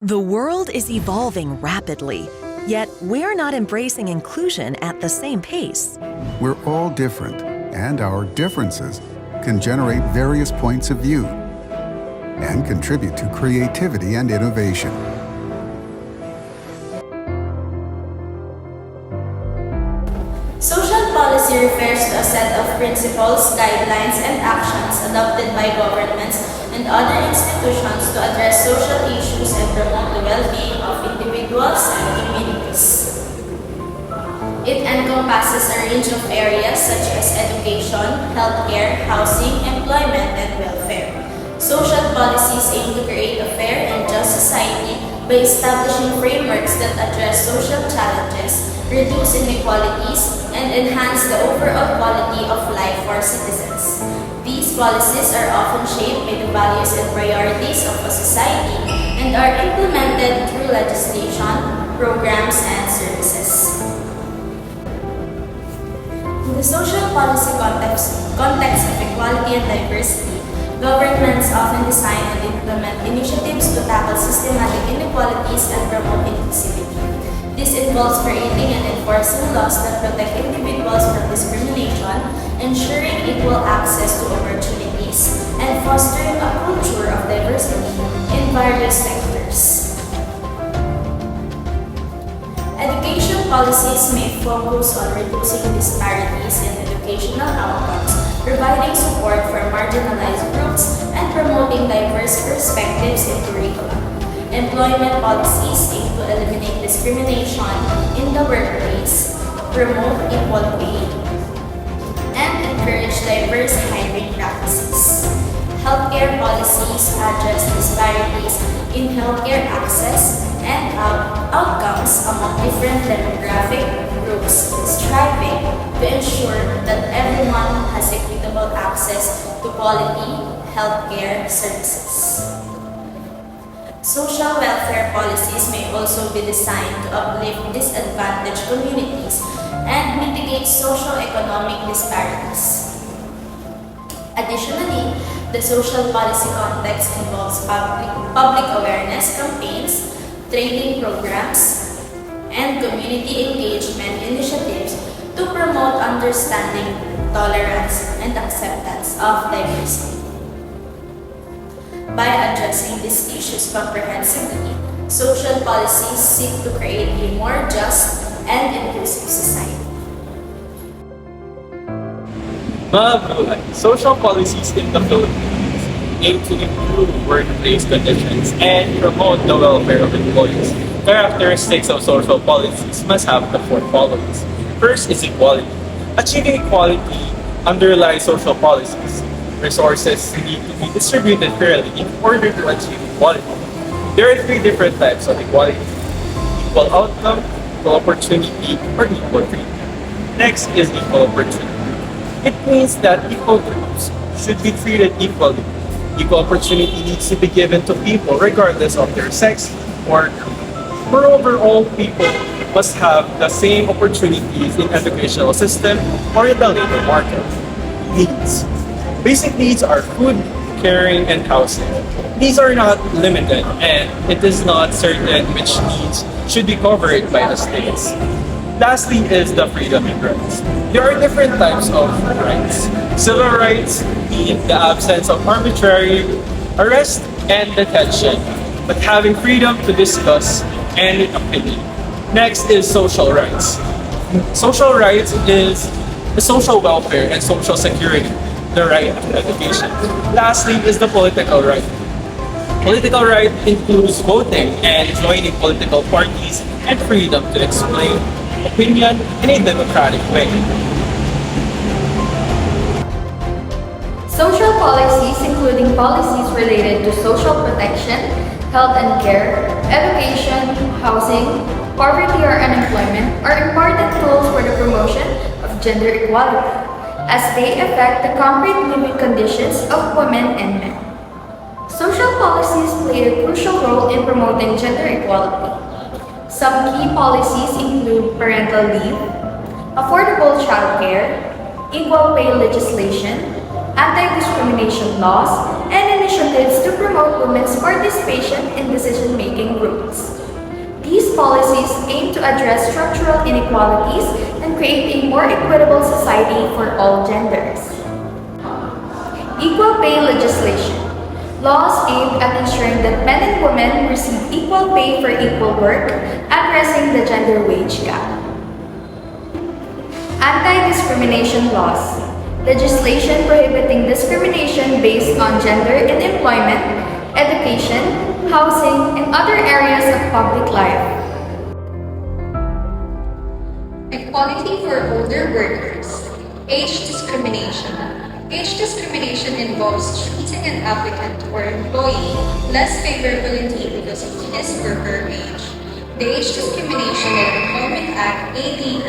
The world is evolving rapidly, yet we're not embracing inclusion at the same pace. We're all different, and our differences can generate various points of view and contribute to creativity and innovation. Social policy refers to a set of principles, guidelines, and actions adopted by governments and other institutions to address social issues and promote the well-being of individuals and communities. It encompasses a range of areas such as education, healthcare, housing, employment, and welfare. Social policies aim to create a fair and just society by establishing frameworks that address social challenges, reduce inequalities, and enhance the overall quality of life for citizens. These policies are often shaped by the values and priorities of a society and are implemented through legislation, programs, and services. In the social policy context of equality and diversity, governments often design and implement initiatives to tackle systematic inequalities and promote inclusivity. This involves creating and enforcing laws that protect individuals from discrimination, ensuring equal access to opportunities, and fostering a culture of diversity in various sectors. Education policies may focus on reducing disparities in educational outcomes, providing support for marginalized groups, and promoting diverse perspectives in curriculum. Employment policies aim to eliminate discrimination in the workplace, promote equal pay, and encourage diverse hiring practices. Healthcare policies address disparities in healthcare access and outcomes among different demographic groups, striving to ensure that everyone has equitable access to quality healthcare services. Social welfare policies may also be designed to uplift disadvantaged communities and mitigate socio-economic disparities. Additionally, the social policy context involves public awareness campaigns, training programs, and community engagement initiatives to promote understanding, tolerance, and acceptance of diversity. By addressing these issues comprehensively, social policies seek to create a more just and inclusive society. Social policies in the Philippines aim to improve workplace conditions and promote the welfare of employees. Characteristics of social policies must have the four followings. First is equality. Achieving equality underlies social policies. Resources need to be distributed fairly in order to achieve equality. There are three different types of equality: equal outcome, equal opportunity, or equal treatment. Next is equal opportunity. It means that equal groups should be treated equally. Equal opportunity needs to be given to people regardless of their sex or creed. Moreover, all people must have the same opportunities in educational system or in the labor market. Needs. Basic needs are food, caring, and housing. These are not limited, and it is not certain which needs should be covered by the states. Lastly is the freedom and rights. There are different types of rights. Civil rights mean the absence of arbitrary arrest and detention, but having freedom to discuss any opinion. Next is social rights. Social rights is the social welfare and social security, the right to education. Lastly is the political right. Political right includes voting and joining political parties and freedom to explain opinion in a democratic way. Social policies, including policies related to social protection, health and care, education, housing, poverty or unemployment, are important tools for the promotion of gender equality, as they affect the concrete living conditions of women and men. Social policies play a crucial role in promoting gender equality. Some key policies include parental leave, affordable childcare, equal pay legislation, anti-discrimination laws, and initiatives to promote women's participation in decision-making groups. These policies aim to address structural inequalities and create a more equitable society for all genders. Equal pay legislation. Laws aimed at ensuring that men and women receive equal pay for equal work, addressing the gender wage gap. Anti-discrimination laws. Legislation prohibiting discrimination based on gender in employment, education, housing, and other areas of public life. Equality for older workers. Age discrimination. Age discrimination involves treating an applicant or employee less favorably because of his or her age. The Age Discrimination and Employment Act (ADEA)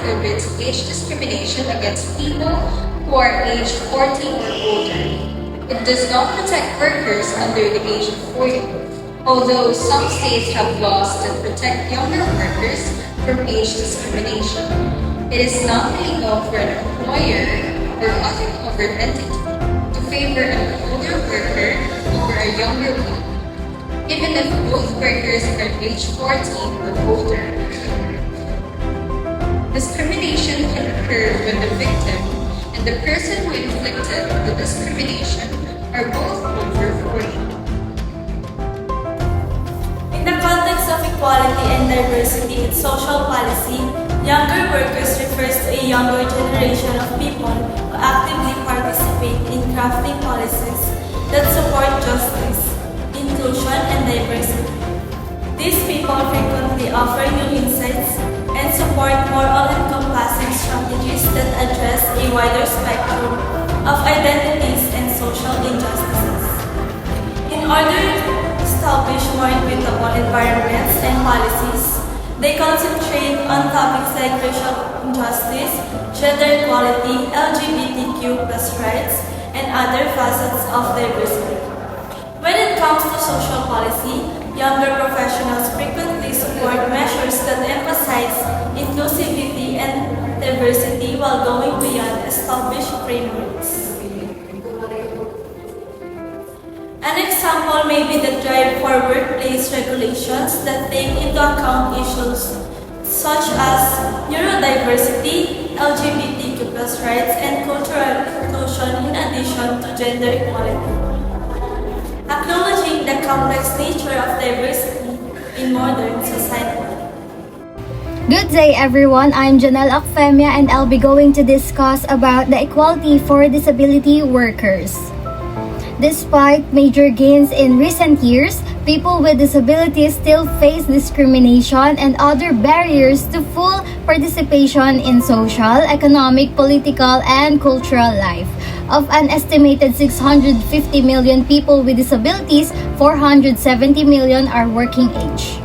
forbids age discrimination against people who are aged 40 or older. It does not protect workers under the age of 40, although some states have laws that protect younger workers from age discrimination. It is not illegal for an employer or other covered entity to favor an older worker over a younger one, even if both workers are age 40 or older. Discrimination can occur when the victim and the person who inflicted the discrimination are both over 40. In the context of equality and diversity in social policy, younger workers refers to a younger generation of people who actively participate in crafting policies that support justice, inclusion, and diversity. These people frequently offer new insights and support more all-encompassing strategies that address a wider spectrum of identities and social injustices. In order to establish more equitable environments and policies, they concentrate on topics like racial injustice, gender equality, LGBTQ+ rights, and other facets of diversity. When it comes to social policy, younger professionals frequently support measures that emphasize inclusivity and diversity while going beyond established frameworks. An example may be the drive for workplace regulations that take into account issues such as neurodiversity, LGBTQ+ rights, and cultural inclusion in addition to gender equality. Acknowledging the complex nature of diversity in modern society. Good day everyone, I'm Janelle Akfemia and I'll be going to discuss about the equality for disability workers. Despite major gains in recent years, people with disabilities still face discrimination and other barriers to full participation in social, economic, political, and cultural life. Of an estimated 650 million people with disabilities, 470 million are working age.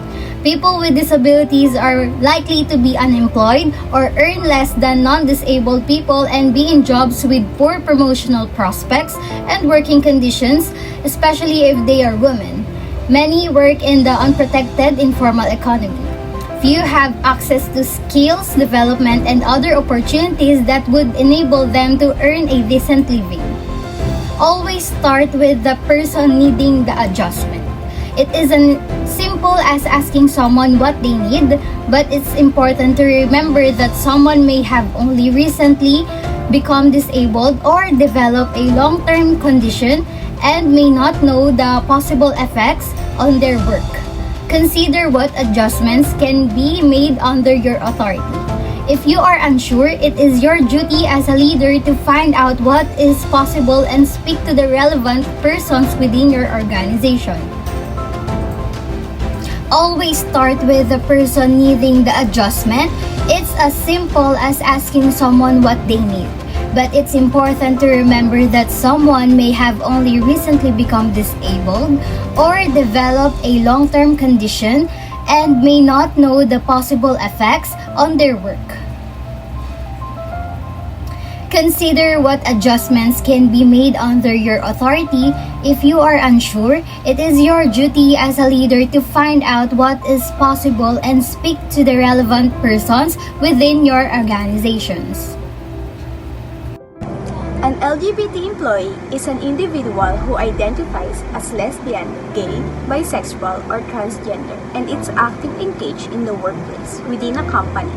People with disabilities are likely to be unemployed or earn less than non-disabled people and be in jobs with poor promotional prospects and working conditions, especially if they are women. Many work in the unprotected informal economy. Few have access to skills development and other opportunities that would enable them to earn a decent living. Always start with the person needing the adjustment. It isn't simple as asking someone what they need, but it's important to remember that someone may have only recently become disabled or develop a long-term condition and may not know the possible effects on their work. Consider what adjustments can be made under your authority. If you are unsure, it is your duty as a leader to find out what is possible and speak to the relevant persons within your organization. Always start with the person needing the adjustment. It's as simple as asking someone what they need. But it's important to remember that someone may have only recently become disabled or developed a long-term condition and may not know the possible effects on their work. Consider what adjustments can be made under your authority. If you are unsure, it is your duty as a leader to find out what is possible and speak to the relevant persons within your organizations. An An LGBT employee is an individual who identifies as lesbian, gay, bisexual, or transgender and is actively engaged in the workplace within a company,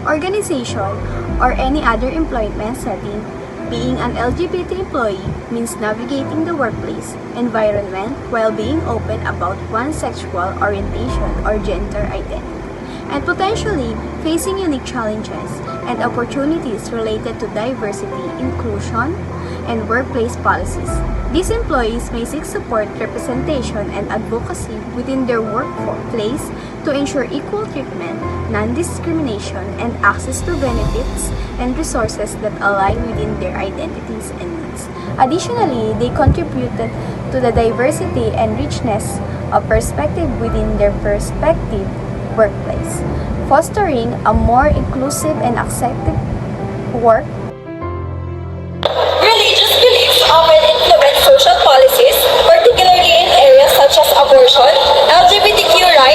organization, or any other employment setting. Being an LGBT employee means navigating the workplace environment while being open about one's sexual orientation or gender identity, and potentially facing unique challenges and opportunities related to diversity, inclusion, and workplace policies. These employees may seek support, representation, and advocacy within their workplace to ensure equal treatment, non-discrimination, and access to benefits and resources that align within their identities and needs. Additionally, they contributed to the diversity and richness of perspective within their respective workplace, fostering a more inclusive and accepting work. Religious beliefs often influence social policies, particularly in areas such as abortion, LGBTQ rights,